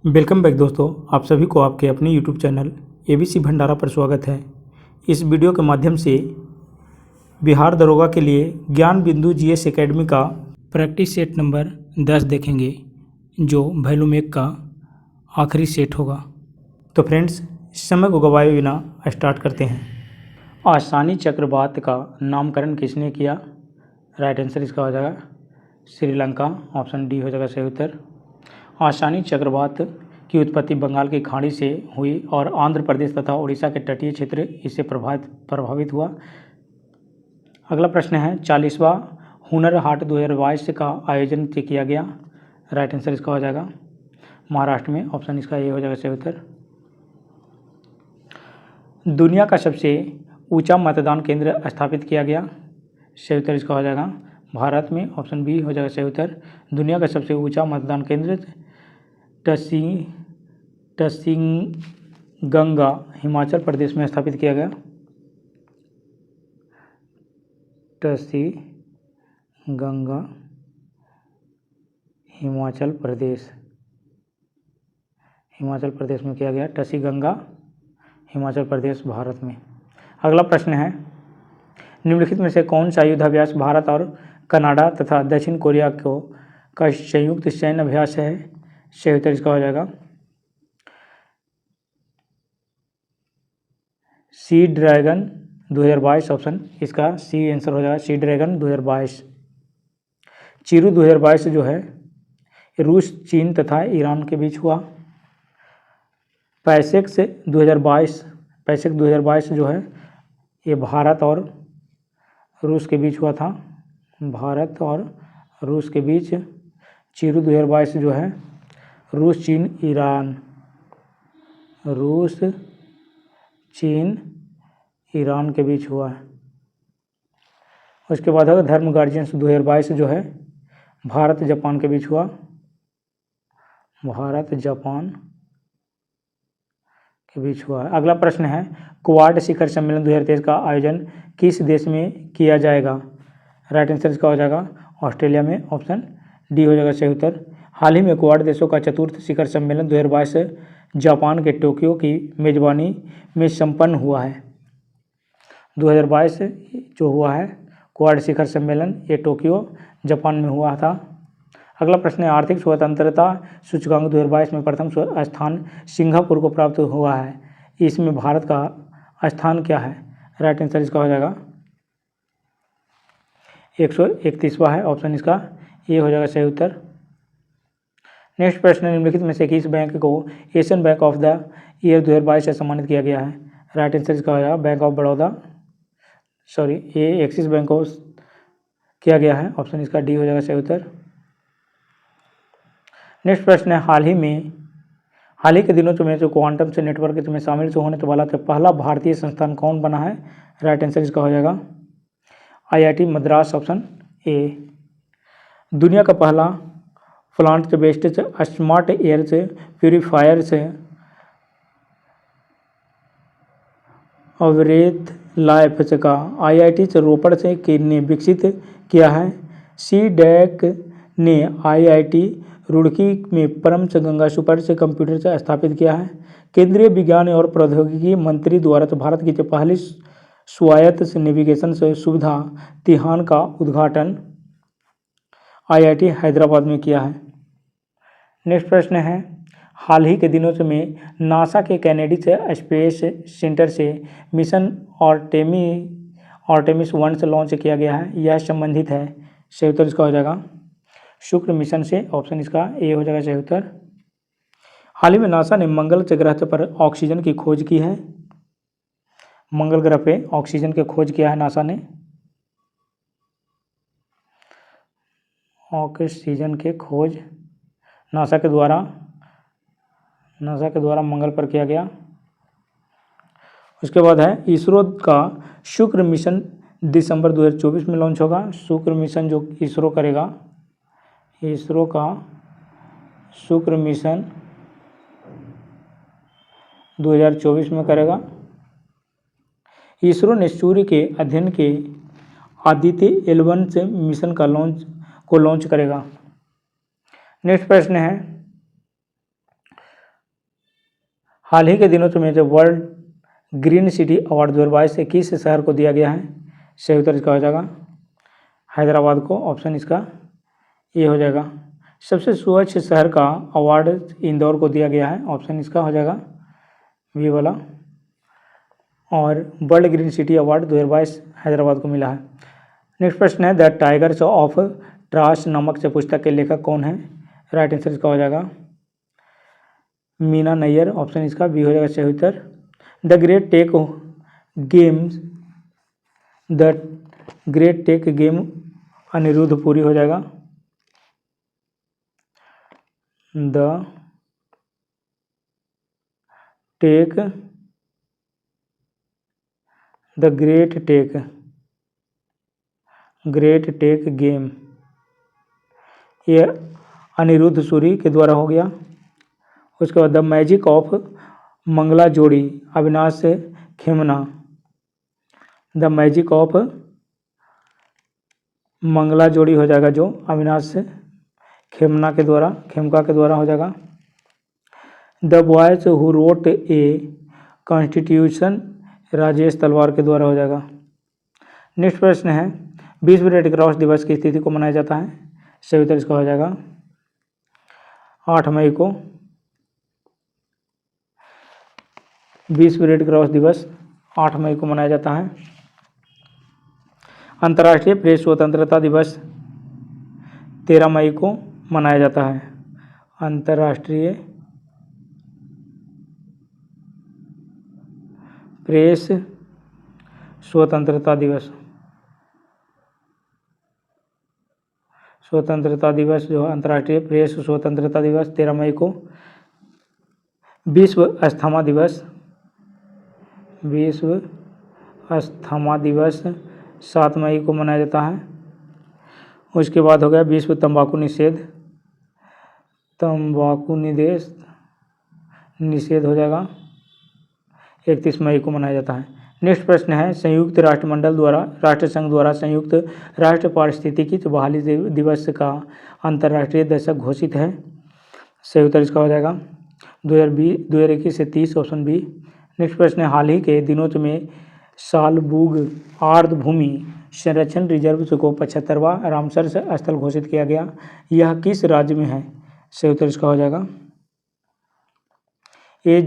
Welcome back दोस्तों, आप सभी को आपके अपने यूट्यूब चैनल एबीसी भंडारा पर स्वागत है। इस वीडियो के माध्यम से बिहार दरोगा के लिए ज्ञान बिंदु जीएस एकेडमी का प्रैक्टिस सेट नंबर 10 देखेंगे, जो वैल्यूमेक का आखिरी सेट होगा। तो फ्रेंड्स, समय को गवाए बिना स्टार्ट करते हैं। आसानी चक्रवात का नामकरण किसने किया? राइट आंसर इसका हो जाएगा श्रीलंका। ऑप्शन डी हो जाएगा सही उत्तर। आसानी चक्रवात की उत्पत्ति बंगाल की खाड़ी से हुई और आंध्र प्रदेश तथा उड़ीसा के तटीय क्षेत्र इससे प्रभावित हुआ। अगला प्रश्न है, 40वां हुनर हाट 2022 का आयोजन किया गया। राइट आंसर इसका हो जाएगा महाराष्ट्र में। ऑप्शन इसका ये हो जाएगा सही उत्तर। दुनिया का सबसे ऊंचा मतदान केंद्र स्थापित किया गया। सही उत्तर इसका हो जाएगा भारत में। ऑप्शन बी हो जाएगा सही उत्तर। दुनिया का सबसे ऊंचा मतदान केंद्र टसिंगंगा हिमाचल प्रदेश में स्थापित किया गया। टसिंगंगा हिमाचल प्रदेश में किया गया। टसिंगंगा हिमाचल प्रदेश भारत में। अगला प्रश्न है, निम्नलिखित में से कौन सा युद्धाभ्यास भारत और कनाडा तथा दक्षिण कोरिया का संयुक्त सैन्य अभ्यास है? सही उत्तर इसका हो जाएगा सी ड्रैगन 2022। ऑप्शन इसका सी आंसर हो जाएगा सी ड्रैगन 2022। चिरू 2022 जो है रूस, चीन तथा ईरान के बीच हुआ। पैसेक 2022 जो है ये भारत और रूस के बीच हुआ था। भारत और रूस के बीच चिरू 2022 जो है रूस, चीन, ईरान के बीच हुआ है। उसके बाद है धर्म गार्जियंस 2022 जो है भारत, जापान के बीच हुआ। भारत, जापान के बीच हुआ है। अगला प्रश्न है, क्वाड शिखर सम्मेलन 2023 का आयोजन किस देश में किया जाएगा? राइट आंसर इसका हो जाएगा ऑस्ट्रेलिया में। ऑप्शन डी हो जाएगा सही उत्तर। हाल ही में क्वाड देशों का चतुर्थ शिखर सम्मेलन 2022 जापान के टोक्यो की मेजबानी में संपन्न हुआ है। 2022 जो हुआ है क्वाड शिखर सम्मेलन, ये टोक्यो जापान में हुआ था। अगला प्रश्न है, आर्थिक स्वतंत्रता सूचकांक 2022 में प्रथम स्थान सिंगापुर को प्राप्त हुआ है। इसमें भारत का स्थान क्या है? राइट आंसर इसका हो जाएगा 131वां है। ऑप्शन इसका ये हो जाएगा सही उत्तर। नेक्स्ट प्रश्न, निम्नलिखित में से किस बैंक को Asian bank of the year 2022 से सम्मानित किया गया है? राइट आंसर इसका हो जाएगा बैंक ऑफ बड़ौदा, ये एक्सिस बैंक को किया गया है। ऑप्शन इसका डी हो जाएगा सही उत्तर। नेक्स्ट प्रश्न है, हाल ही के दिनों में जो क्वांटम से नेटवर्क में शामिल होने वाला पहला भारतीय संस्थान कौन बना है? राइट आंसर इसका हो जाएगा IIT मद्रास। Option A. दुनिया का पहला plant based smart air purifier से अवरेथ लाइफ का IIT रोपड़ से ने विकसित किया है। CDAC ने IIT रुड़की में परम गंगा सुपर से कंप्यूटर से स्थापित किया है। केंद्रीय विज्ञान और प्रौद्योगिकी मंत्री द्वारा भारत की पहली स्वायत्त नेविगेशन सुविधा तिहान का उद्घाटन IIT हैदराबाद में किया है। नेक्स्ट प्रश्न है, हाल ही के दिनों में नासा के कैनेडी से स्पेस सेंटर से मिशन आर्टेमिस 1 से लॉन्च किया गया है। यह संबंधित है। सही उत्तर इसका हो जाएगा शुक्र मिशन से। ऑप्शन इसका ए हो जाएगा सही उत्तर। हाल ही में नासा ने मंगल ग्रह पर ऑक्सीजन की खोज की है। मंगल ग्रह पे ऑक्सीजन की खोज किया है नासा ने। ऑक्सीजन के खोज नासा के द्वारा मंगल पर किया गया। उसके बाद है, इसरो का शुक्र मिशन दिसंबर 2024 में लॉन्च होगा। शुक्र मिशन जो इसरो करेगा, इसरो का शुक्र मिशन 2024 में करेगा। इसरो ने सूर्य के अध्ययन के आदित्य L1 से मिशन का लॉन्च करेगा। नेक्स्ट प्रश्न है, हाल ही के दिनों में जो वर्ल्ड ग्रीन सिटी अवार्ड 2022 से किस शहर को दिया गया है? सही उत्तर इसका हो जाएगा हैदराबाद को। ऑप्शन इसका ये हो जाएगा। सबसे स्वच्छ शहर का अवार्ड इंदौर को दिया गया है। ऑप्शन इसका हो जाएगा बी वाला। और world green city award 2022 Hyderabad को मिला है। नेक्स्ट प्रश्न है द टाइगर्स ऑफ ट्रास नामक से पुस्तक के लेखक कौन है? राइट आंसर इसका हो जाएगा मीना नैयर। ऑप्शन इसका बी हो जाएगा सही उत्तर। The great tech game Anirudh Puri हो जाएगा। द ग्रेट टेक गेम ये अनिरुद्ध सूरी के द्वारा हो गया। उसके बाद the magic of Mangala Jodi Avinash Khemka. The magic of Mangala Jodi हो जाएगा जो अविनाश खेमका के द्वारा हो जाएगा। The boys who wrote a constitution Rajesh तलवार के द्वारा हो जाएगा। नेक्स्ट प्रश्न है विश्व रेड क्रॉस दिवस की तिथि को मनाया जाता है? सही उत्तर इसका हो जाएगा 8 मई को। विश्व रेड क्रॉस दिवस 8 मई को मनाया जाता है। अंतर्राष्ट्रीय प्रेस स्वतंत्रता दिवस 13 मई को मनाया जाता है। अंतर्राष्ट्रीय प्रेस स्वतंत्रता दिवस जो अंतर्राष्ट्रीय प्रेस स्वतंत्रता दिवस 13 मई को। विश्व अस्थमा दिवस 7 मई को मनाया जाता है। उसके बाद हो गया विश्व तंबाकू निषेध हो जाएगा 31 मई को मनाया जाता है। नेक्स्ट प्रश्न है संयुक्त राष्ट्रसंघ द्वारा संयुक्त राष्ट्र पारिस्थितिकी बहाली दिवस का अंतर्राष्ट्रीय दशक घोषित है? सही उत्तर इसका हो जाएगा 2021 से 30। Option B. नेक्स्ट प्रश्न है हाल ही के दिनों में सालबुग आर्द्रभूमि संरक्षण रिजर्व को 75वां रामसर स्थल घोषित किया गया। यह किस राज्य में है? सही उत्तर इसका हो जाएगा ये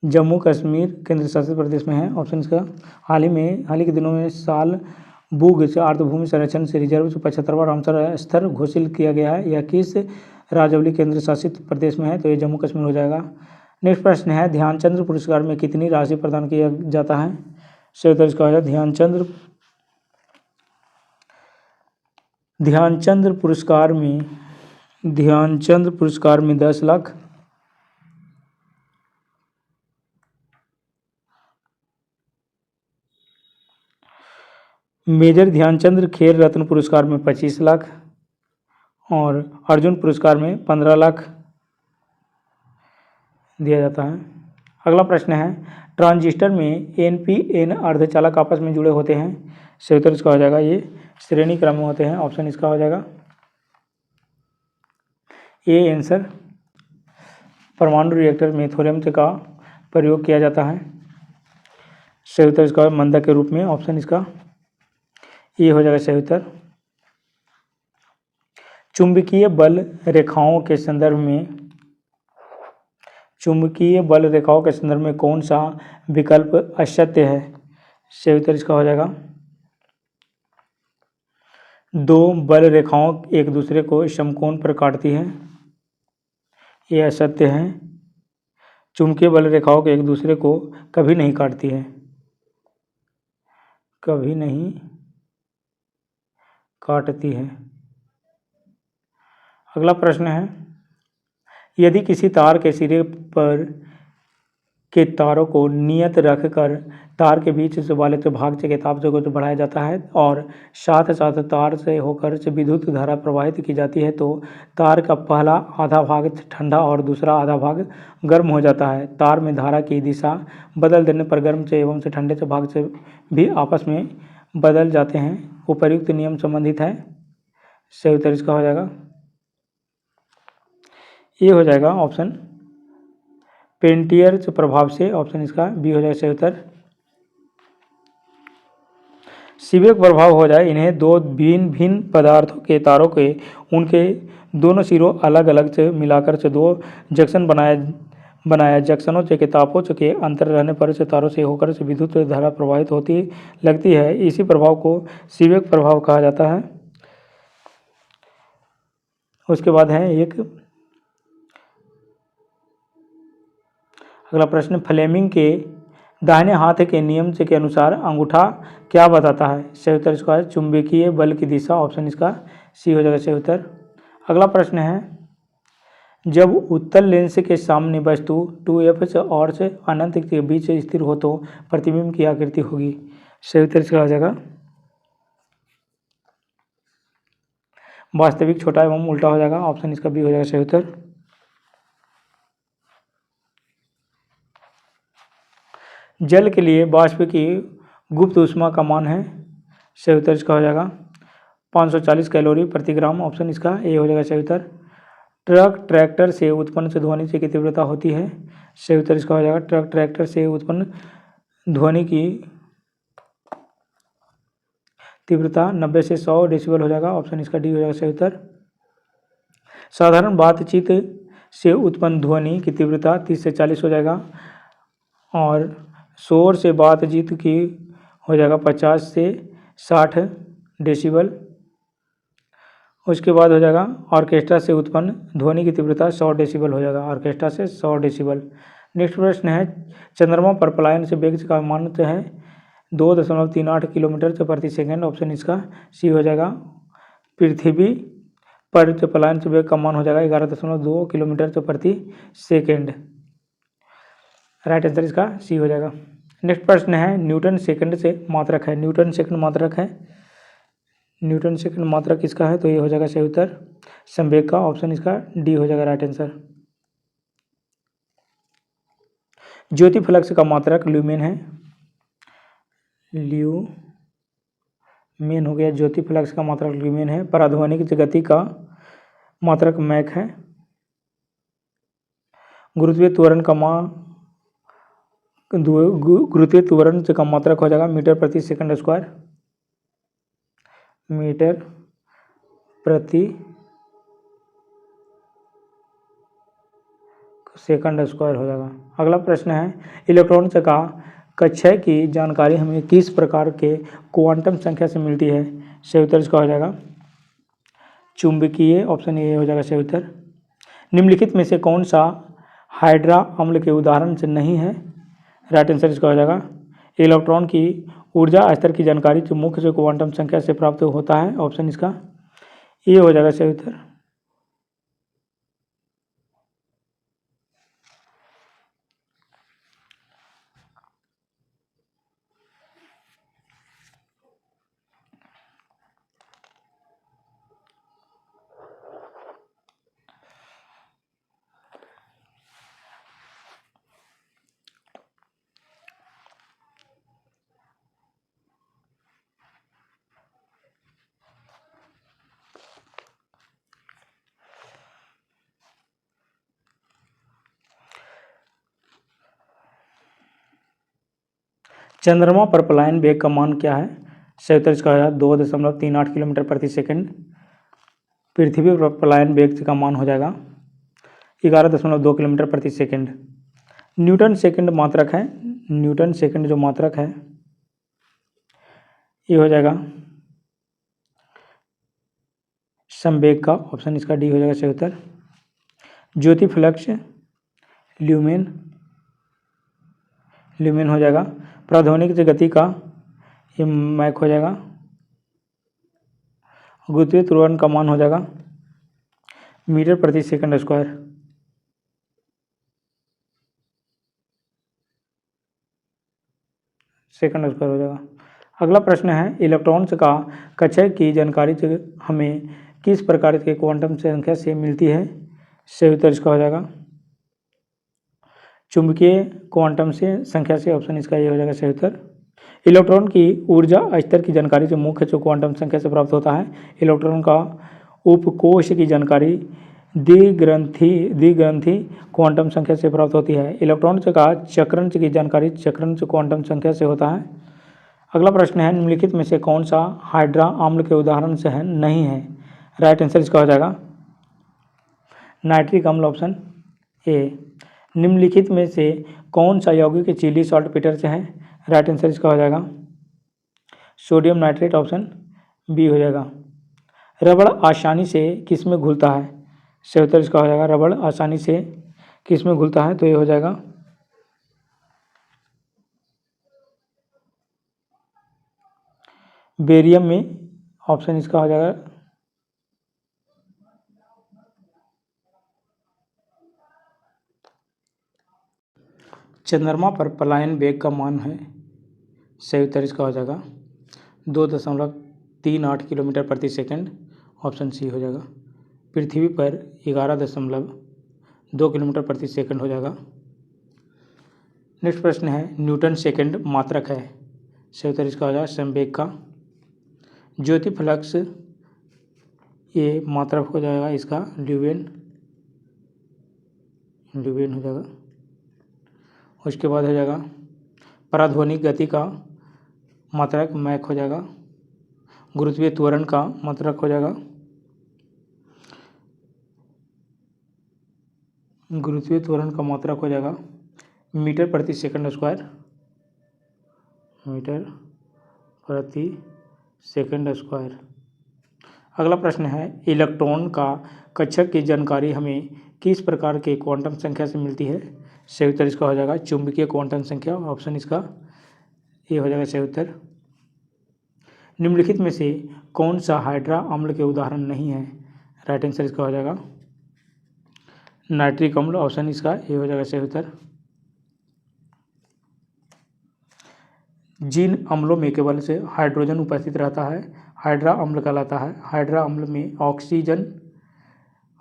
जम्मू कश्मीर केंद्र शासित प्रदेश में है। ऑप्शन इसका हाल ही के दिनों में सालबुग आर्द्रभूमि संरक्षण से रिजर्व 75वां रामसर स्थल घोषित किया गया है। यह किस राज्य केंद्र शासित प्रदेश में है? तो ये जम्मू कश्मीर हो जाएगा। नेक्स्ट प्रश्न है ध्यानचंद पुरस्कार में कितनी राशि प्रदान किया जाता है? सही उत्तर इसका हो जाएगा ध्यानचंद पुरस्कार में 10 लाख। मेजर ध्यानचंद खेल रत्न पुरस्कार में 25 लाख और अर्जुन पुरस्कार में 15 लाख दिया जाता है। अगला प्रश्न है ट्रांजिस्टर में एन अर्धचालक आपस में जुड़े होते हैं। सही उत्तर इसका हो जाएगा ये श्रेणी क्रम में होते हैं। ऑप्शन इसका हो जाएगा ए आंसर। परमाणु रिएक्टर में थोरियम का प्रयोग किया जाता है। सही उत्तर इसका मंदक के रूप में। ऑप्शन इसका ये हो जाएगा सही उत्तर। चुंबकीय बल रेखाओं के संदर्भ में कौन सा विकल्प असत्य है? सही उत्तर इसका हो जाएगा 2 बल रेखाओं एक दूसरे को समकोण पर काटती हैं। ये असत्य है। चुंबकीय बल रेखाओं के एक दूसरे को कभी नहीं काटती है। अगला प्रश्न है यदि किसी तार के सिरे पर के तारों को नियत रखकर तार के बीच से वाले भाग के ताप को बढ़ाया जाता है और साथ साथ तार से होकर से विद्युत धारा प्रवाहित की जाती है तो तार का पहला आधा भाग ठंडा और दूसरा आधा भाग गर्म हो जाता है। तार में धारा की दिशा बदल देने पर गर्म से एवं से ठंडे से भाग से भी आपस में बदल जाते हैं। उपर्युक्त नियम संबंधित है। सही उत्तर इसका हो जाएगा ये हो जाएगा ऑप्शन पेल्टियर प्रभाव से, ऑप्शन इसका बी हो जाएगा सही उत्तर। सीबेक प्रभाव हो जाए, इन्हें दो भिन्न भिन्न पदार्थों के तारों के उनके दोनों सिरों अलग अलग से मिलाकर से दो जंक्शन बनाया जंक्शनों के तापों के अंतर रहने पर से तारों से होकर से विद्युत धारा प्रवाहित होती लगती है। इसी प्रभाव को सीबेक प्रभाव कहा जाता है। उसके बाद है एक अगला प्रश्न, फ्लेमिंग के दाहिने हाथ के नियम से के अनुसार अंगूठा क्या बताता है? सही उत्तर इसका है चुंबकीय बल की दिशा, ऑप्शन इसका सी हो जाएगा सही उत्तर। अगला प्रश्न है, जब उत्तल लेंस के सामने वस्तु 2f और से अनंत के बीच स्थिर हो तो प्रतिबिंब की आकृति होगी। सही उत्तर इसका हो जाएगा वास्तविक, छोटा एवं उल्टा हो जाएगा, ऑप्शन इसका बी हो जाएगा सही उत्तर। जल के लिए वाष्प की गुप्त ऊष्मा का मान है, सही उत्तर इसका हो जाएगा 540 कैलोरी प्रति ग्राम, ऑप्शन इसका ए हो जाएगा सही उत्तर। ट्रक ट्रैक्टर से उत्पन्न से ध्वनि की तीव्रता होती है, सही उत्तर इसका हो जाएगा ट्रक ट्रैक्टर से उत्पन्न ध्वनि की तीव्रता 90 से 100 डेसिबल हो जाएगा, ऑप्शन इसका डी हो जाएगा सही उत्तर। साधारण बातचीत से उत्पन्न ध्वनि की तीव्रता 30 से 40 हो जाएगा और शोर से बातचीत की हो जाएगा 50 से 60 डेसिबल। उसके बाद हो जाएगा ऑर्केस्ट्रा से उत्पन्न ध्वनि की तीव्रता 100 डेसिबल हो जाएगा, ऑर्केस्ट्रा से 100 डेसिबल। नेक्स्ट प्रश्न है, चंद्रमा पर पलायन से वेग का मान है 2.38 किलोमीटर प्रति सेकंड, ऑप्शन इसका सी हो जाएगा। पृथ्वी पर पलायन से वेग का मान हो जाएगा 11.2 किलोमीटर प्रति सेकंड, राइट आंसर इसका सी हो जाएगा। नेक्स्ट प्रश्न है, न्यूटन सेकंड से मात्रक है, न्यूटन सेकंड मात्रक है, न्यूटन सेकंड मात्रक किसका है? तो ये हो जाएगा सही उत्तर संवेग का, ऑप्शन इसका डी हो जाएगा राइट आंसर। ज्योति फ्लक्स का मात्रक ल्यूमेन है, ल्यूमेन हो गया, ज्योति फ्लक्स का मात्रक ल्यूमेन है। पराध्वनिक गति का मात्रक मैक है। गुरुत्वीय त्वरण का मात्रक हो जाएगा मीटर प्रति सेकंड स्क्वायर, मीटर प्रति सेकंड स्क्वायर हो जाएगा। अगला प्रश्न है, इलेक्ट्रॉन का कक्षय की जानकारी हमें किस प्रकार के क्वांटम संख्या से मिलती है? सही उत्तर इसका हो जाएगा चुंबकीय, ऑप्शन ए हो जाएगा सही उत्तर। निम्नलिखित में से कौन सा हाइड्रा अम्ल के उदाहरण से नहीं है? राइट आंसर इसका हो जाएगा इलेक्ट्रॉन की ऊर्जा स्तर की जानकारी जो मुख्य से क्वांटम संख्या से प्राप्त होता है, ऑप्शन इसका ए हो जाएगा सही उत्तर। चंद्रमा पर पलायन वेग का मान क्या है? सही उत्तर इसका है 2.38 किलोमीटर प्रति सेकंड। पृथ्वी पर पलायन वेग का मान हो जाएगा 11.2 किलोमीटर प्रति सेकंड। न्यूटन सेकंड मात्रक है, न्यूटन सेकंड जो मात्रक है ये हो जाएगा संवेग का, ऑप्शन इसका डी हो जाएगा सही उत्तर। ज्योति फ्लक्स ल्यूमेन हो जाएगा। प्राध्वनिक गति का ये मैक हो जाएगा। गुरुत्वीय त्वरण का मान हो जाएगा मीटर प्रति सेकंड स्क्वायर। हो जाएगा। अगला प्रश्न है, इलेक्ट्रॉन का कक्षय की जानकारी हमें किस प्रकार के क्वांटम संख्या से मिलती है? सही उत्तर इसका हो जाएगा चुंबकीय क्वांटम से संख्या से, ऑप्शन इसका ये हो जाएगा सही उत्तर। इलेक्ट्रॉन की ऊर्जा स्तर की जानकारी जो मुख्य जो क्वांटम संख्या से प्राप्त होता है। इलेक्ट्रॉन का उपकोष की जानकारी द्विग्रंथी क्वांटम संख्या से प्राप्त होती है। इलेक्ट्रॉन का चक्रण की जानकारी चक्रण क्वांटम संख्या से होता है। अगला प्रश्न है, निम्नलिखित में से कौन सा हाइड्रा अम्ल के उदाहरण से है नहीं है? राइट आंसर इसका हो जाएगा नाइट्रिक अम्ल, ऑप्शन ए। निम्नलिखित में से कौन सा यौगिक चिली सॉल्टपेटर से है? राइट आंसर इसका हो जाएगा सोडियम नाइट्रेट, ऑप्शन बी हो जाएगा। रबड़ आसानी से किस में घुलता है? सही उत्तर इसका हो जाएगा रबड़ आसानी से किस में घुलता है, तो ये हो जाएगा बेरियम में, ऑप्शन इसका हो जाएगा चंद्रमा पर पलायन वेग का मान है। सही उत्तर इसका हो जाएगा 2.38 किलोमीटर प्रति सेकंड, ऑप्शन सी हो जाएगा। पृथ्वी पर 11.2 किलोमीटर प्रति सेकंड हो जाएगा। नेक्स्ट प्रश्न है, न्यूटन सेकंड मात्रक है। सही उत्तर इसका हो जाएगा संवेग का। ज्योति फ्लक्स ये मात्रक हो जाएगा इसका ल्यूवेन हो जाएगा। उसके बाद हो जाएगा पराध्वनिक गति का मात्रक मैक हो जाएगा। गुरुत्वीय त्वरण का मात्रक हो जाएगा मीटर प्रति सेकंड स्क्वायर, मीटर प्रति सेकंड स्क्वायर। अगला प्रश्न है, इलेक्ट्रॉन का कक्षक की जानकारी हमें किस प्रकार के क्वांटम संख्या से मिलती है? सही उत्तर इसका हो जाएगा चुंबकीय क्वांटम संख्या, ऑप्शन इसका ये हो जाएगा सही उत्तर। निम्नलिखित में से कौन सा हाइड्रा अम्ल के उदाहरण नहीं है? राइट आंसर इसका हो जाएगा नाइट्रिक अम्ल, ऑप्शन इसका ये हो जाएगा सही उत्तर। जिन अम्लों में केवल से हाइड्रोजन उपस्थित रहता है हाइड्रा अम्ल कहलाता है। हाइड्रा अम्ल में ऑक्सीजन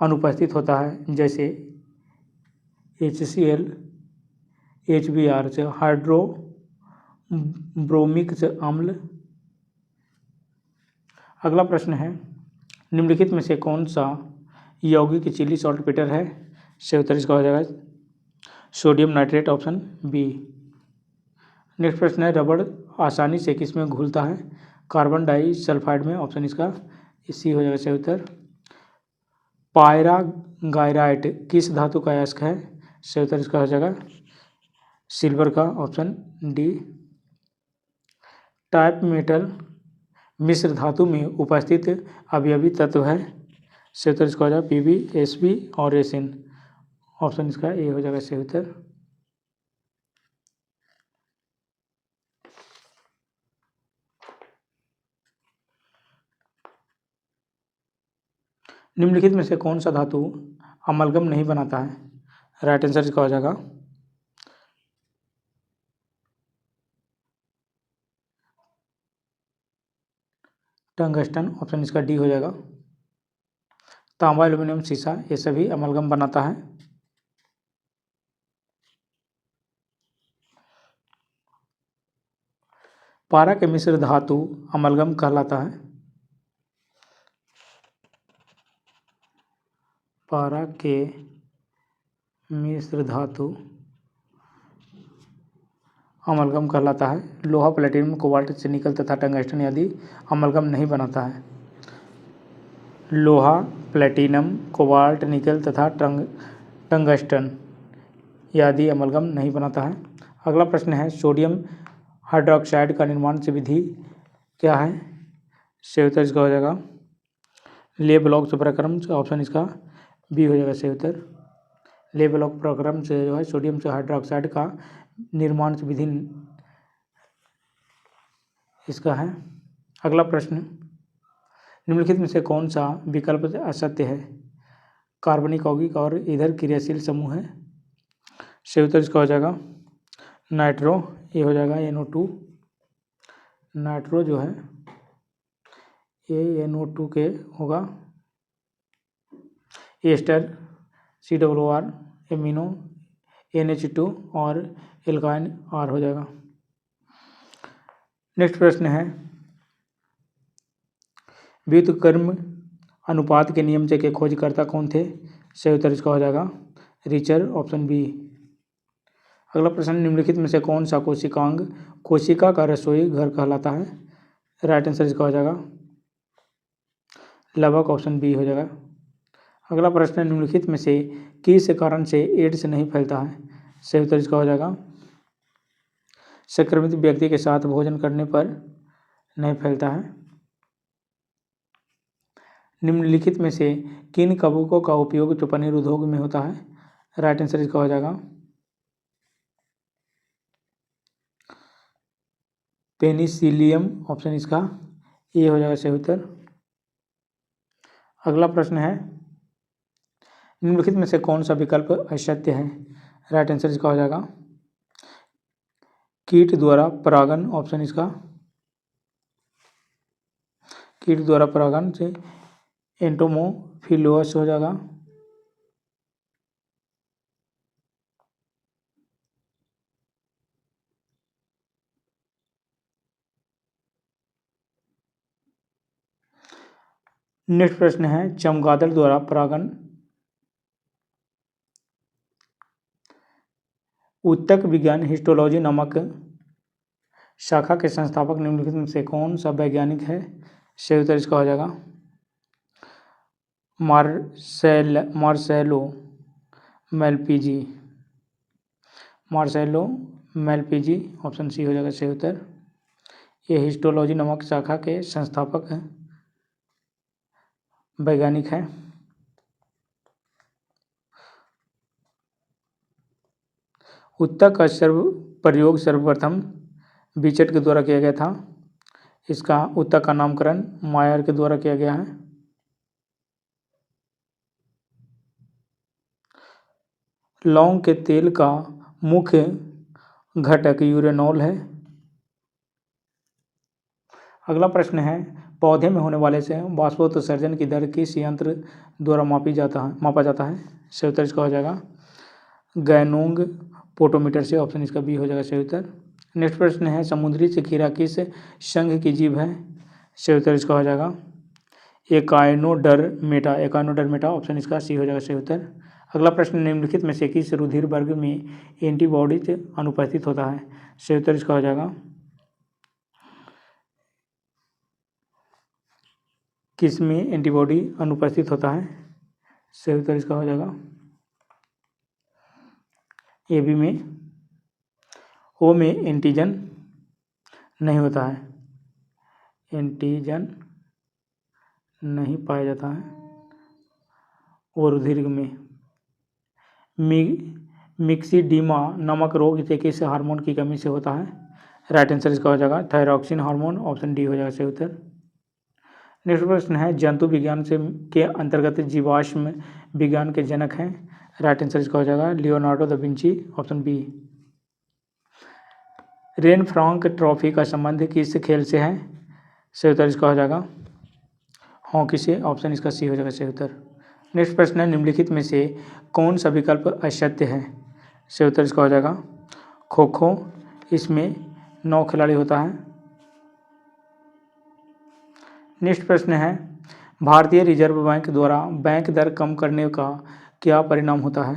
अनुपस्थित होता है, जैसे HCl, HBr, हाइड्रो ब्रोमिक अम्ल। अगला प्रश्न है, निम्नलिखित में से कौन सा यौगिक चिली सॉल्टपेटर है? सही उत्तर इसका हो जाएगा sodium nitrate, option B. Next प्रश्न है, रबड़ आसानी से किस में घुलता है? कार्बन डाइसल्फाइड में, ऑप्शन इसका सी हो जाएगा सही उत्तर। पायरागायराइट किस धातु का अयस्क है? सही उत्तर इसका हो जाएगा सिल्वर का, ऑप्शन डी। टाइप मेटल मिश्र धातु में उपस्थित अवयवी तत्व है। सही उत्तर इसका हो जाएगा Pb, Sb और Sn, ऑप्शन इसका ए हो जाएगा सही उत्तर। निम्नलिखित में से कौन सा धातु अमलगम नहीं बनाता है? राइट आंसर इसका हो जाएगा टंगस्टन, ऑप्शन इसका डी हो जाएगा। तांबा, एल्यूमिनियम, सीसा ये सभी अमलगम बनाता है। पारा के मिश्र धातु अमलगम कहलाता है। पारा के मिश्र धातु अमलगम कहलाता है। लोहा, प्लेटिनम, कोबाल्ट से निकल तथा टंगस्टन आदि अमलगम नहीं बनाता है। लोहा, प्लेटिनम, कोबाल्ट, निकल तथा टंगस्टन आदि अमलगम नहीं बनाता है। अगला प्रश्न है, सोडियम हाइड्रोक्साइड का निर्माण से विधि क्या है? सही उत्तर इसका हो जाएगा ले ब्लॉक प्रक्रम, ऑप्शन इसका बी हो जाएगा सही उत्तर। ले ब्लॉक प्रक्रम से जो है सोडियम से हाइड्रोक्साइड का निर्माण से विधि इसका है। अगला प्रश्न, निम्नलिखित में से कौन सा विकल्प असत्य है? कार्बनिक यौगिक और इधर क्रियाशील समूह है। सही उत्तर इसका हो जाएगा नाइट्रो, ये हो जाएगा NO2। नाइट्रो जो है ये NO2 के होगा। एस्टर COR, एमिनो NH2 और एल्काइन R हो जाएगा। नेक्स्ट प्रश्न है, व्युत्क्रम अनुपात के नियम के खोजकर्ता कौन थे? सही उत्तर इसका हो जाएगा रिचर, ऑप्शन बी। अगला प्रश्न, निम्नलिखित में से कौन सा कोशिकांग कोशिका का रसोई घर कहलाता है? राइट आंसर इसका हो जाएगा लवक, ऑप्शन बी हो जाएगा। अगला प्रश्न, निम्नलिखित में से किस कारण से एड्स नहीं फैलता है? सही उत्तर इसका हो जाएगा संक्रमित व्यक्ति के साथ भोजन करने पर नहीं फैलता है। निम्नलिखित में से किन कवकों का उपयोग जो पनीर उद्योग में होता है? राइट आंसर इसका हो जाएगा पेनिसिलियम, ऑप्शन इसका ए हो जाएगा सही उत्तर। अगला प्रश्न है, निम्नलिखित में से कौन सा विकल्प असत्य है? राइट आंसर इसका हो जाएगा कीट द्वारा परागण, ऑप्शन इसका कीट द्वारा परागण से एंटोमोफिलोस हो जाएगा। नेक्स्ट प्रश्न है, चमगादड़ द्वारा परागण ऊतक विज्ञान हिस्टोलॉजी नामक शाखा के संस्थापक निम्नलिखित में से कौन सा वैज्ञानिक है? सही उत्तर इसका हो जाएगा मार्सेलो मेलपीजी, मार्सेलो मेलपीजी, ऑप्शन सी हो जाएगा सही उत्तर। ये हिस्टोलॉजी नामक शाखा के संस्थापक वैज्ञानिक है। ऊतक का प्रयोग सर्वप्रथम बीचट के द्वारा किया गया था। इसका ऊतक का नामकरण मायर के द्वारा किया गया है। लौंग के तेल का मुख्य घटक यूरेनॉल है। अगला प्रश्न है, पौधे में होने वाले से वाष्पोत्सर्जन की दर किस यंत्र द्वारा मापा जाता है? सही उत्तर इसका हो जाएगा गैनोंग पोटोमीटर से, ऑप्शन इसका बी हो जाएगा सही उत्तर। नेक्स्ट प्रश्न है, समुद्री चिखीरा किस संघ की जीव है? सही उत्तर इसका हो जाएगा एकाइनोडर्मेटा, ऑप्शन इसका सी हो जाएगा सही उत्तर। अगला प्रश्न, निम्नलिखित में से किस रुधिर वर्ग में एंटीबॉडीज अनुपस्थित होता है? सही उत्तर इसका हो जाएगा किस में एंटीबॉडी अनुपस्थित होता है? सही उत्तर इसका हो जाएगा ए बी में। ओ में एंटीजन नहीं होता है, एंटीजन नहीं पाया जाता है। वो रुधिर में मिक्सिडीमा नामक रोग से किस हार्मोन की कमी से होता है? राइट आंसर इसका हो जाएगा थायरॉक्सिन हार्मोन, ऑप्शन डी हो जाएगा सही उत्तर। नेक्स्ट प्रश्न है, जंतु विज्ञान से के अंतर्गत जीवाश्म विज्ञान के जनक हैं? राइट आंसर इसका हो जाएगा Leonardo da Vinci, option B. Rene Frank trophy का संबंध किस खेल से है? सही उत्तर इसका हो जाएगा हॉकी से, ऑप्शन इसका सी हो जाएगा सही उत्तर। नेक्स्ट प्रश्न है, निम्नलिखित में से कौन सा विकल्प असत्य है? सही उत्तर इसका हो जाएगा खो खो, इसमें 9 खिलाड़ी होता है। नेक्स्ट प्रश्न है, भारतीय रिजर्व बैंक द्वारा बैंक दर कम करने का क्या परिणाम होता है?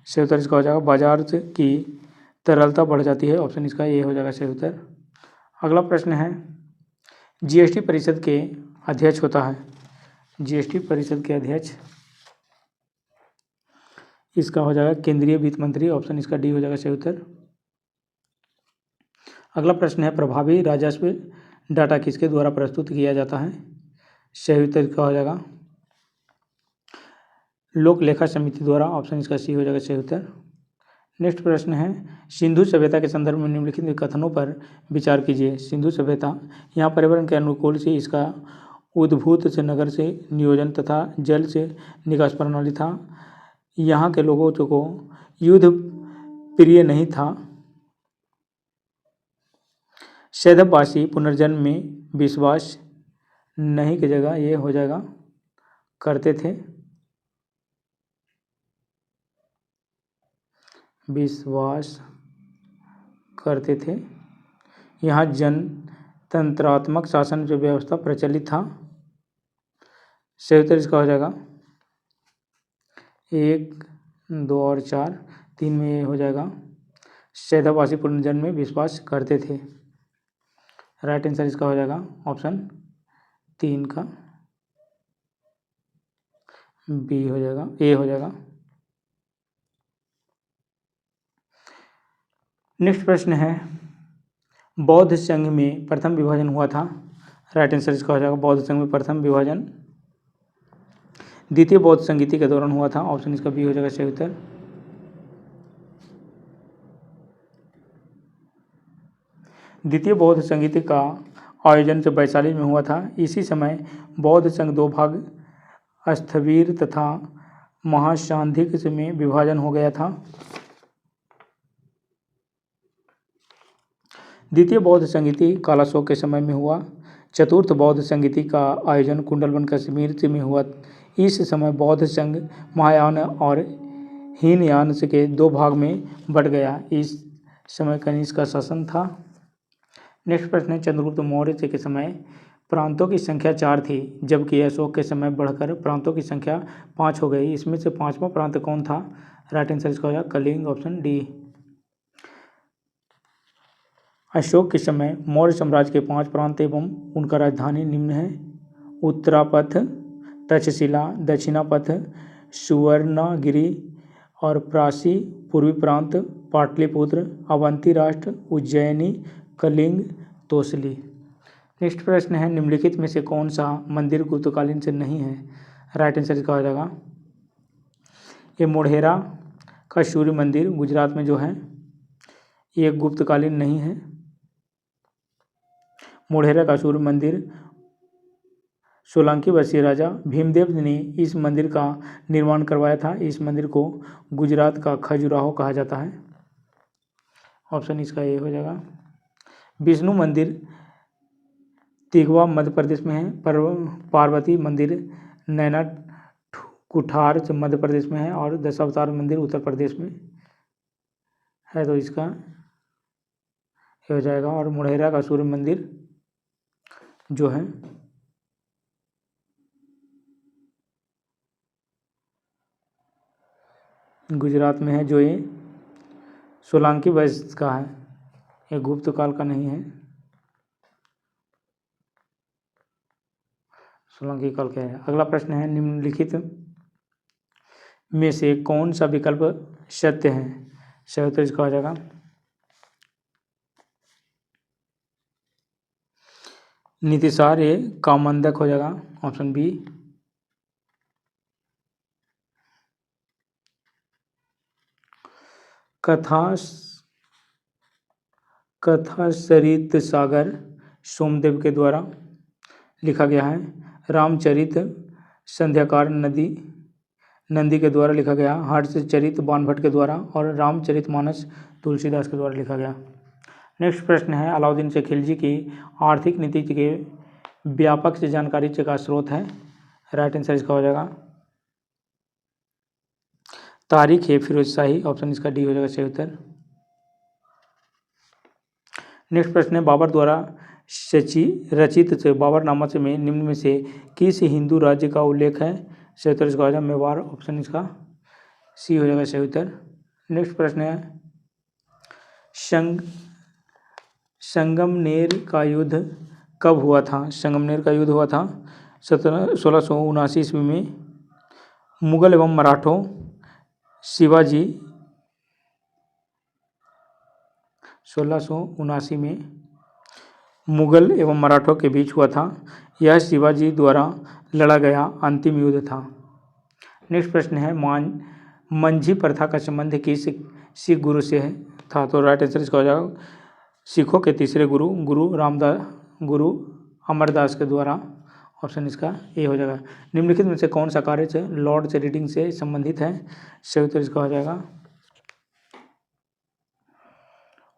सही उत्तर इसका हो जाएगा बाजार की तरलता बढ़ जाती है, ऑप्शन इसका ये हो जाएगा सही उत्तर। अगला प्रश्न है, जीएसटी परिषद के अध्यक्ष होता है? जीएसटी परिषद के अध्यक्ष इसका हो जाएगा केंद्रीय वित्त मंत्री, ऑप्शन इसका डी हो जाएगा सही उत्तर। अगला प्रश्न है, प्रभावी राजस्व डाटा किसके द्वारा प्रस्तुत किया जाता है? सही उत्तर इसका हो जाएगा लोक लेखा समिति द्वारा, ऑप्शन इसका सी हो जाएगा सही उत्तर। नेक्स्ट प्रश्न है, सिंधु सभ्यता के संदर्भ में निम्नलिखित कथनों पर विचार कीजिए। सिंधु सभ्यता यहाँ पर्यावरण के अनुकूल से इसका उद्भूत से नगर से नियोजन तथा जल से निकास प्रणाली था। यहाँ के लोगों को युद्ध प्रिय नहीं था। सैंधववासी पुनर्जन्म में विश्वास नहीं की जगह ये हो जाएगा करते थे, विश्वास करते थे। यहाँ जनतंत्रात्मक शासन जो व्यवस्था प्रचलित था। सही उत्तर इसका हो जाएगा 1, 2 और 4, 3 में ये हो जाएगा। सैदाबासी पुनर्जन्म में विश्वास करते थे। राइट आंसर इसका हो जाएगा ऑप्शन 3 का बी हो जाएगा, ए हो जाएगा। नेक्स्ट प्रश्न है, बौद्ध संघ में प्रथम विभाजन हुआ था। राइट आंसर इसका हो जाएगा बौद्ध संघ में प्रथम विभाजन द्वितीय बौद्ध संगीति के दौरान हुआ था। ऑप्शन इसका बी हो जाएगा सही उत्तर। द्वितीय बौद्ध संगीति का आयोजन जब वैशाली में हुआ था, इसी समय बौद्ध संघ 2 भाग स्थविर तथा महासांधिक में विभाजन हो गया था। द्वितीय बौद्ध संगीति कालाशोक के समय में हुआ। चतुर्थ बौद्ध संगीति का आयोजन कुंडलवन कश्मीर में हुआ। इस समय बौद्ध संघ महायान और हीनयान के 2 भाग में बट गया। इस समय कनिष्क का शासन था। नेक्स्ट प्रश्न है, चंद्रगुप्त मौर्य के समय प्रांतों की संख्या 4 थी, जबकि अशोक के समय बढ़कर प्रांतों की संख्या 5 हो गई। इसमें से 5वां प्रांत कौन था? राइट आंसर इसका हो जाएगा कलिंग, ऑप्शन डी। अशोक के समय मौर्य साम्राज्य के 5 प्रांत एवं उनका राजधानी निम्न है: उत्तरापथ, तक्षशिला, दक्षिणापथ, सुवर्णगिरि और प्रासी, पूर्वी प्रांत, पाटलिपुत्र, अवंती राष्ट्र, उज्जैनी, कलिंग, तोसली। नेक्स्ट प्रश्न है, निम्नलिखित में से कौन सा मंदिर गुप्तकालीन से नहीं है? राइट आंसर इसका हो जाएगा ये मोढेरा का सूर्य मंदिर गुजरात में जो है ये गुप्तकालीन नहीं है। मोढेरा का सूर्य मंदिर सोलंकी वंशीय राजा भीमदेव ने इस मंदिर का निर्माण करवाया था। इस मंदिर को गुजरात का खजुराहो कहा जाता है। ऑप्शन इसका ये हो जाएगा। विष्णु मंदिर तिगवा मध्य प्रदेश में है। पार्वती मंदिर नैना कुठार मध्य प्रदेश में है और दशावतार मंदिर उत्तर प्रदेश में है, तो इसका ये हो जाएगा। और मोढेरा का सूर्य मंदिर जो है गुजरात में है, जो ये सोलंकी वंश का है, ये गुप्त काल का नहीं है, सोलंकी काल का है। अगला प्रश्न है, निम्नलिखित में से कौन सा विकल्प सत्य है? सही उत्तर इसका हो जाएगा नीतिशार, ये कामंदक हो जाएगा, ऑप्शन बी। कथा सरित सागर सोमदेव के द्वारा लिखा गया है। रामचरित संध्याकार नंदी के द्वारा लिखा गया। हर्षचरित बाणभट्ट के द्वारा और रामचरितमानस तुलसीदास के द्वारा लिखा गया। नेक्स्ट प्रश्न है, अलाउद्दीन से खिलजी की आर्थिक नीति के व्यापक से जानकारी का स्रोत है। राइट आंसर इसका हो जाएगा तारीख है फिरोजशाही, ऑप्शन इसका डी हो जाएगा सही उत्तर। नेक्स्ट प्रश्न है, बाबर द्वारा रचित बाबरनामा में निम्न में से किस हिंदू राज्य का उल्लेख है? सही उत्तर इसका हो जाएगा मेवाड़, ऑप्शन इसका सी हो जाएगा सही उत्तर। नेक्स्ट प्रश्न है, संगमनेर का युद्ध कब हुआ था? संगमनेर का युद्ध हुआ था 1679 ईस्वी में। मुगल एवं मराठों शिवाजी 1679 में मुगल एवं मराठों के बीच हुआ था। यह शिवाजी द्वारा लड़ा गया अंतिम युद्ध था। नेक्स्ट प्रश्न है, मंझी प्रथा का संबंध किस सिख गुरु से था? तो राइट आंसर इसका हो जाएगा सिखों के तीसरे गुरु अमरदास के द्वारा, ऑप्शन इसका ए हो जाएगा। निम्नलिखित में से कौन सा कार्य लॉर्ड रीडिंग से संबंधित है? सही उत्तर इसका हो जाएगा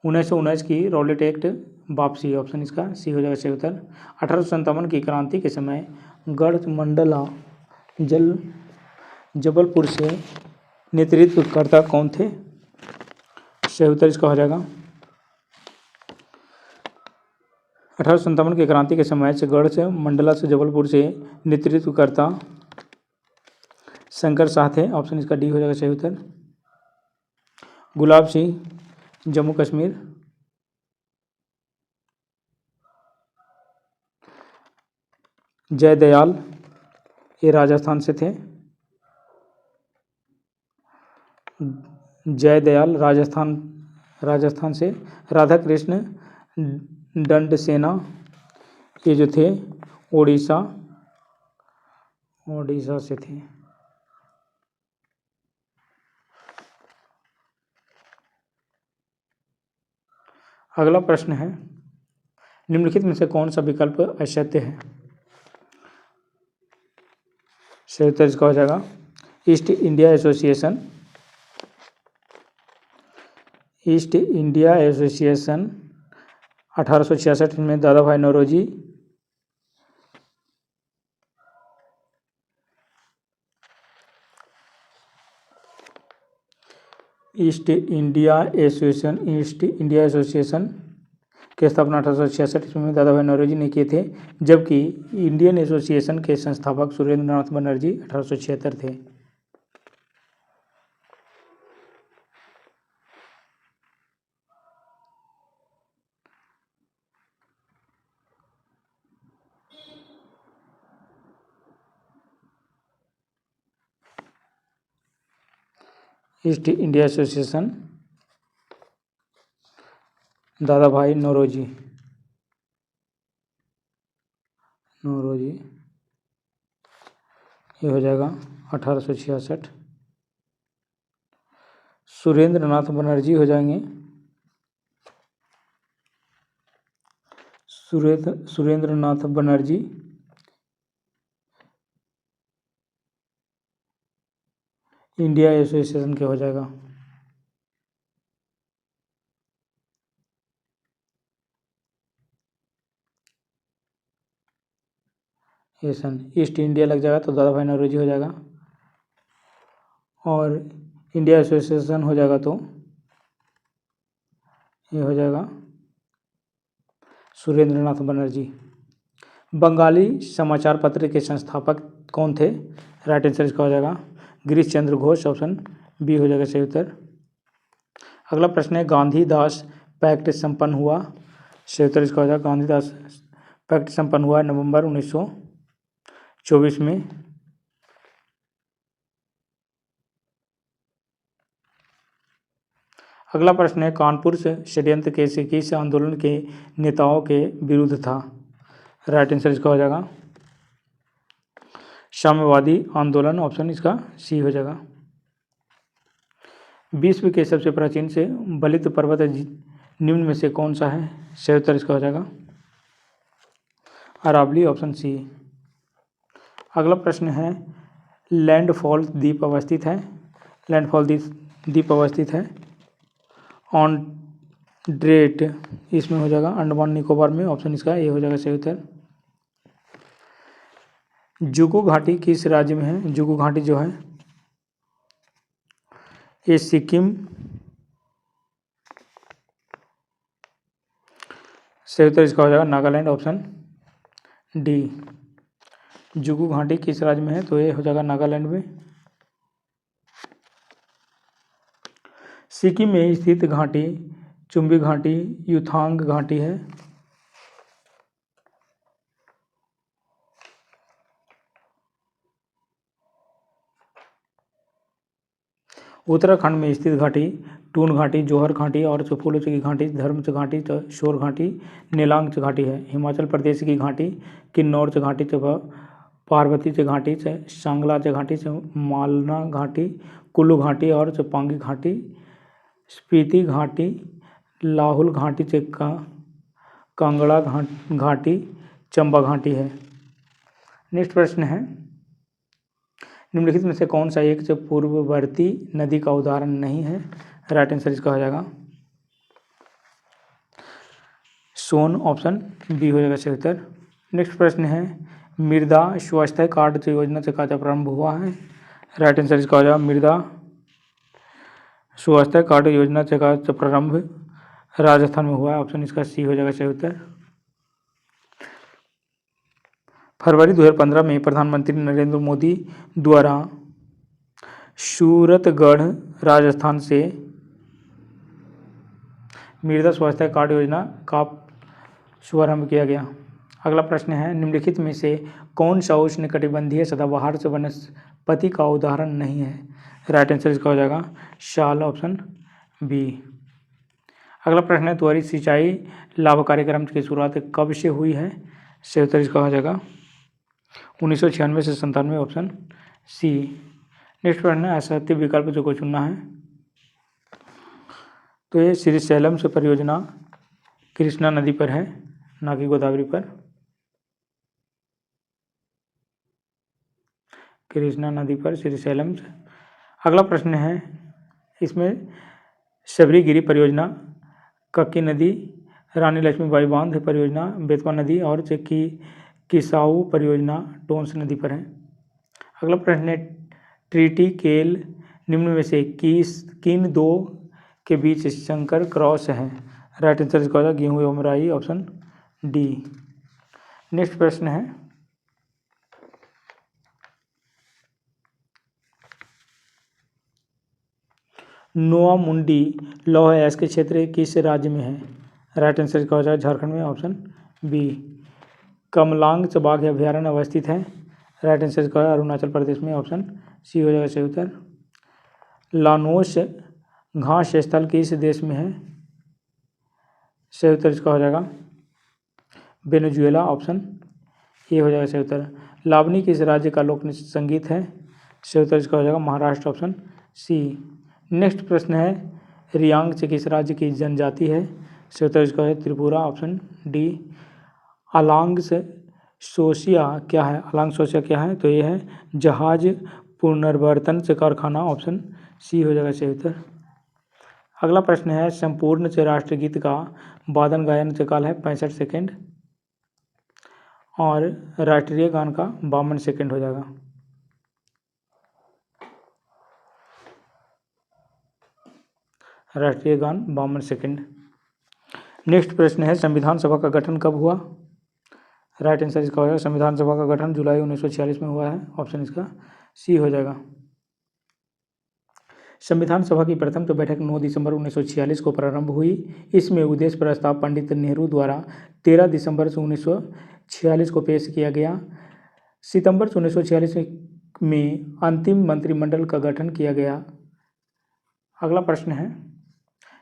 1919 की रॉलेट एक्ट वापसी, ऑप्शन इसका सी हो जाएगा सही उत्तर। 1857 की क्रांति के समय गढ़मंडला जबलपुर से नेतृत्वकर्ता कौन थे? सही उत्तर इसका हो जाएगा 1857 की क्रांति के समय से गढ़मंडला से जबलपुर से नेतृत्वकर्ता शंकर शाह थे, ऑप्शन इसका डी हो जाएगा सही उत्तर। गुलाब सिंह जम्मू कश्मीर। जयदयाल ये राजस्थान से थे। जयदयाल राजस्थान से। राधा कृष्ण दंडसेना ये जो थे ओडिशा से थे। अगला प्रश्न है, निम्नलिखित में से कौन सा विकल्प असत्य है? सही उत्तर इसका हो जाएगा east India association. East India association 1866 में दादा भाई नौरोजी ईस्ट इंडिया एसोसिएशन की स्थापना 1866 में दादा भाई नौरोजी ने किए थे, जबकि इंडियन एसोसिएशन के संस्थापक सुरेंद्र नाथ बनर्जी 1876 थे। ईस्ट इंडिया एसोसिएशन दादा भाई नौरोजी ये हो जाएगा 1866। सुरेंद्र नाथ बनर्जी हो जाएंगे सुरेंद्र नाथ बनर्जी इंडिया एसोसिएशन के हो जाएगा। ईस्ट इंडिया लग जाएगा तो दादा भाई नौरोजी हो जाएगा, और इंडिया एसोसिएशन हो जाएगा तो ये हो जाएगा सुरेंद्र नाथ बनर्जी। बंगाली समाचार पत्र के संस्थापक कौन थे? राइट आंसर इसका हो जाएगा गिरीश चंद्र घोष, ऑप्शन बी हो जाएगा सही उत्तर। अगला प्रश्न है, गांधीदास पैक्ट संपन्न हुआ। सही उत्तर इसका हो जाएगा गांधीदास पैक्ट संपन्न हुआ नवंबर 1924 में। अगला प्रश्न है, कानपुर से षड्यंत्र किस आंदोलन के नेताओं के विरुद्ध था? राइट आंसर इसका हो जाएगा साम्यवादी आंदोलन, ऑप्शन इसका सी हो जाएगा। विश्व के सबसे प्राचीन से बलित पर्वत निम्न में से कौन सा है? सही उत्तर इसका हो जाएगा अरावली, ऑप्शन सी। अगला प्रश्न है, लैंडफॉल द्वीप अवस्थित है ऑन ड्रेट, इसमें हो जाएगा अंडमान निकोबार में, ऑप्शन इसका ए हो जाएगा सही उत्तर। जुगु घाटी किस राज्य में है? जुगु घाटी जो है ये सिक्किम, सही उत्तर इसका हो जाएगा नागालैंड, ऑप्शन डी। जुगु घाटी किस राज्य में है? तो ये हो जाएगा नागालैंड में। सिक्किम में स्थित घाटी चुम्बी घाटी युथांग घाटी है। उत्तराखंड में स्थित घाटी टून घाटी, जोहर घाटी और फूलों की घाटी, धर्मच घाटी, शोर घाटी, नीलांग घाटी है। हिमाचल प्रदेश की घाटी किन्नौर घाटी, पार्वती घाटी, सांगला घाटी, मालना घाटी, कुल्लू घाटी और पांगी घाटी, स्पीति घाटी, लाहौल घाटी, कांगड़ा घाटी, चंबा घाटी है। नेक्स्ट प्रश्न है, निम्नलिखित में से कौन सा एक पूर्ववर्ती नदी का उदाहरण नहीं है? राइट आंसर इसका हो जाएगा सोन, ऑप्शन बी हो जाएगा सही उत्तर। नेक्स्ट प्रश्न है, मृदा स्वास्थ्य कार्ड योजना से कब प्रारंभ हुआ है? राइट आंसर इसका हो जाएगा मृदा स्वास्थ्य कार्ड योजना से का प्रारंभ राजस्थान में हुआ है, ऑप्शन इसका सी हो जाएगा सही उत्तर। फरवरी 2015 में प्रधानमंत्री नरेंद्र मोदी द्वारा सूरतगढ़ राजस्थान से मृदा स्वास्थ्य कार्ड योजना का शुभारंभ किया गया। अगला प्रश्न है, निम्नलिखित में से कौन सा उष्णकटिबंधीय सदाबहार से वनस्पति का उदाहरण नहीं है? राइट आंसर इसका हो जाएगा शाल, ऑप्शन बी। अगला प्रश्न है, त्वरित सिंचाई लाभ कार्यक्रम की शुरुआत कब से हुई है? सही उत्तर इसका हो जाएगा 1996 से 97, ऑप्शन सी। नेक्स्ट प्रश्न है, असत्य विकल्प जो को चुनना है। तो ये श्रीशैलम से परियोजना कृष्णा नदी पर है, ना कि गोदावरी पर। कृष्णा नदी पर श्रीशैलम से। अगला प्रश्न है, इसमें शबरीगिरी परियोजना कक्की नदी, रानी लक्ष्मीबाई बांध परियोजना बेतवा नदी और किसाऊ परियोजना टोंस नदी पर है। अगला प्रश्न है, ट्रीटी केल निम्न में से किन दो के बीच संकर क्रॉस है? राइट आंसर इसका होगा गेहूं एवं राई, ऑप्शन डी। नेक्स्ट प्रश्न है, नोआ मुंडी लौह अयस्क के क्षेत्र किस राज्य में है? राइट आंसर इसका हो जाएगा झारखंड में, ऑप्शन बी। कमलांग चबाग अभ्यारण्य अवस्थित है? राइट आंसर इसका है अरुणाचल प्रदेश में, ऑप्शन सी हो जाएगा सही उत्तर। लानोस घास स्थल किस देश में है? सही उत्तर इसका हो जाएगा वेनेजुएला, ऑप्शन ए हो जाएगा सही उत्तर। लावनी किस राज्य का लोक संगीत है? सही उत्तर इसका हो जाएगा महाराष्ट्र, ऑप्शन सी। नेक्स्ट प्रश्न है, रियांगचे किस राज्य की जनजाति है? सही उत्तर इसका है त्रिपुरा, ऑप्शन डी। अलांग्स सोसिया क्या है? अलांग सोसिया क्या है? तो ये है जहाज पुनर्वर्तन से कारखाना, ऑप्शन सी हो जाएगा सही उत्तर। अगला प्रश्न है, संपूर्ण से राष्ट्रगीत का वादन गायन से काल है 65 सेकेंड और राष्ट्रीय गान का 52 सेकेंड हो जाएगा। राष्ट्रीय गान 52 सेकेंड। नेक्स्ट प्रश्न है, संविधान सभा का गठन कब हुआ? राइट आंसर इसका हो जाएगा संविधान सभा का गठन जुलाई 1946 में हुआ है, ऑप्शन इसका सी हो जाएगा। संविधान सभा की प्रथम बैठक 9 दिसंबर 1946 को प्रारंभ हुई। इसमें उद्देश्य प्रस्ताव पंडित नेहरू द्वारा 13 दिसंबर 1946 को पेश किया गया। सितंबर 1946 में अंतिम मंत्रिमंडल का गठन किया गया। अगला प्रश्न है,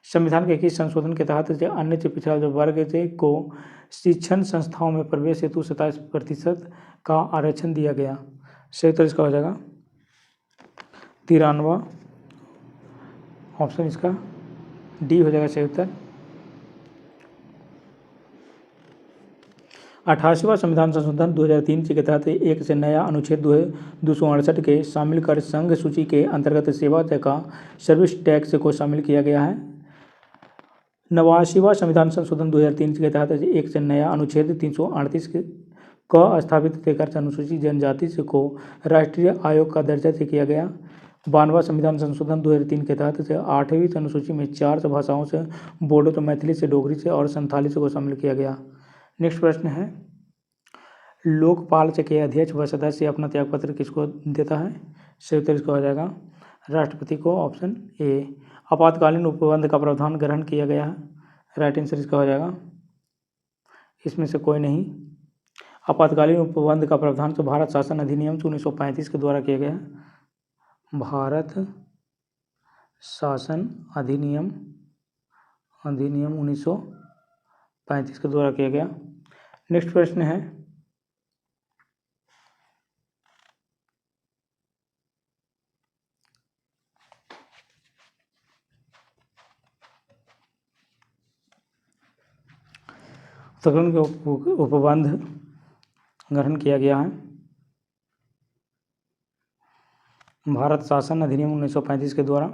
संविधान के किस संशोधन के तहत अन्य पिछड़ा वर्ग को शिक्षण संस्थाओं में प्रवेश हेतु 27% का आरक्षण दिया गया? सही उत्तर इसका हो जाएगा 93, ऑप्शन इसका डी हो जाएगा सही उत्तर। 88वां संविधान संशोधन 2003 के तहत एक से नया अनुच्छेद 268 के शामिल कर संघ सूची के अंतर्गत सेवा का सर्विस टैक्स को शामिल किया गया है। 89वां संविधान संशोधन 2003 के तहत एक से नया अनुच्छेद 338 का स्थापित देकर अनुसूचित जनजाति को राष्ट्रीय आयोग का दर्जा से किया गया। 92वां संविधान संशोधन 2003 के तहत 8वीं अनुसूची में 4 भाषाओं से बोडो तो मैथिली से, डोगरी से और संथाली से को शामिल किया गया। नेक्स्ट प्रश्न है, लोकपाल के अध्यक्ष व सदस्य अपना त्यागपत्र किसको देता है? सही उत्तर इसका हो जाएगा राष्ट्रपति को, ऑप्शन ए। आपातकालीन उपबंध का प्रावधान ग्रहण किया गया है? राइट आंसर इसका हो जाएगा इसमें से कोई नहीं। आपातकालीन उपबंध का प्रावधान तो भारत शासन अधिनियम 1935 के द्वारा किया गया। भारत शासन अधिनियम 1935 के द्वारा किया गया। नेक्स्ट प्रश्न है, उत्तराखंड के उपबंध गठन किया गया है भारत शासन अधिनियम 1935 के द्वारा।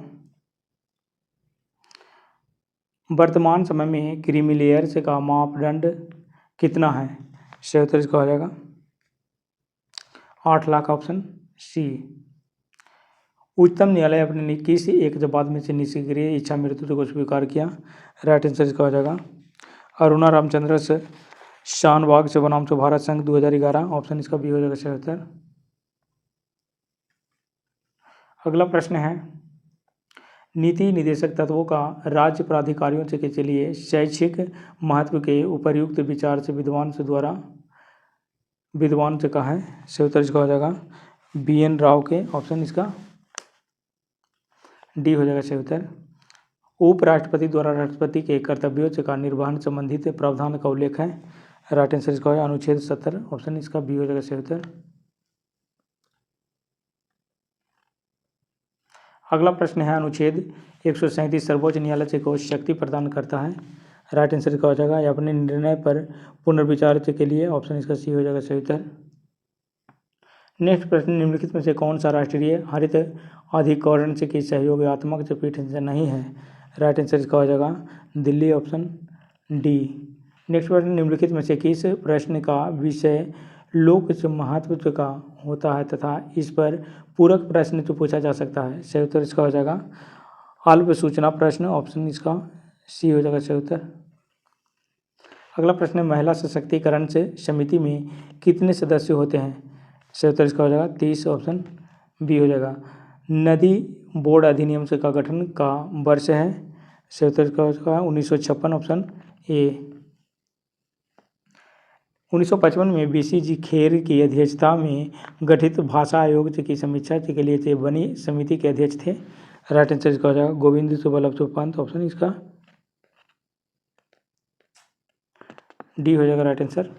वर्तमान समय में क्रीमी लेयर्स का मापदंड कितना है? सही उत्तर इसका हो जाएगा 8 लाख, ऑप्शन सी। उच्चतम न्यायालय अपने किस एक जवाब में से निष्क्रिय इच्छा मृत्यु को स्वीकार किया? राइट आंसर इसका हो जाएगा अरुणा रामचंद्र से शानबाग से बनाम से भारत संघ 2011, ऑप्शन इसका बी हो जाएगा सही उत्तर। अगला प्रश्न है, नीति निदेशक तत्वों का राज्य प्राधिकारियों के लिए शैक्षिक महत्व के उपर्युक्त विचार से विद्वान से कहा है। सही उत्तर इसका हो जाएगा BN राव के, ऑप्शन इसका डी हो जाएगा सही उत्तर। उपराष्ट्रपति द्वारा राष्ट्रपति के कर्तव्यों का निर्वहन संबंधित प्रावधान का उल्लेख है। राइट आंसर इसका है अनुच्छेद 70, ऑप्शन इसका बी हो जाएगा सही उत्तर। अगला प्रश्न है, अनुच्छेद 137 सर्वोच्च न्यायालय को शक्ति प्रदान करता है। राइट आंसर इसका हो जाएगा या अपने निर्णय पर पुनर्विचार के लिए, ऑप्शन इसका सी हो जाएगा सही उत्तर। नेक्स्ट प्रश्न, निम्नलिखित में से कौन सा राष्ट्रीय हरित अधिकरण से की सहयोगात्मक पीठ से नहीं है। राइट आंसर इसका हो जाएगा दिल्ली, ऑप्शन डी। नेक्स्ट प्रश्न, निम्नलिखित में से किस प्रश्न का विषय लोक महत्व का होता है तथा इस पर पूरक प्रश्न तो पूछा जा सकता है। सही उत्तर इसका हो जाएगा अल्प सूचना प्रश्न, ऑप्शन इसका सी हो जाएगा सही उत्तर। अगला प्रश्न है, महिला सशक्तिकरण से समिति में कितने सदस्य होते हैं। सही उत्तर इसका हो जाएगा 30, ऑप्शन बी हो जाएगा। नदी बोर्ड अधिनियम से का गठन का वर्ष है। सही उत्तर इसका हो जाएगा 1956, ऑप्शन ए। 1955 में BCG खेर की अध्यक्षता में गठित भाषा आयोग की समीक्षा के लिए बनी समिति के अध्यक्ष थे। राइट आंसर इसका हो जाएगा गोविंद बल्लभ पंत, ऑप्शन इसका डी हो जाएगा राइट आंसर।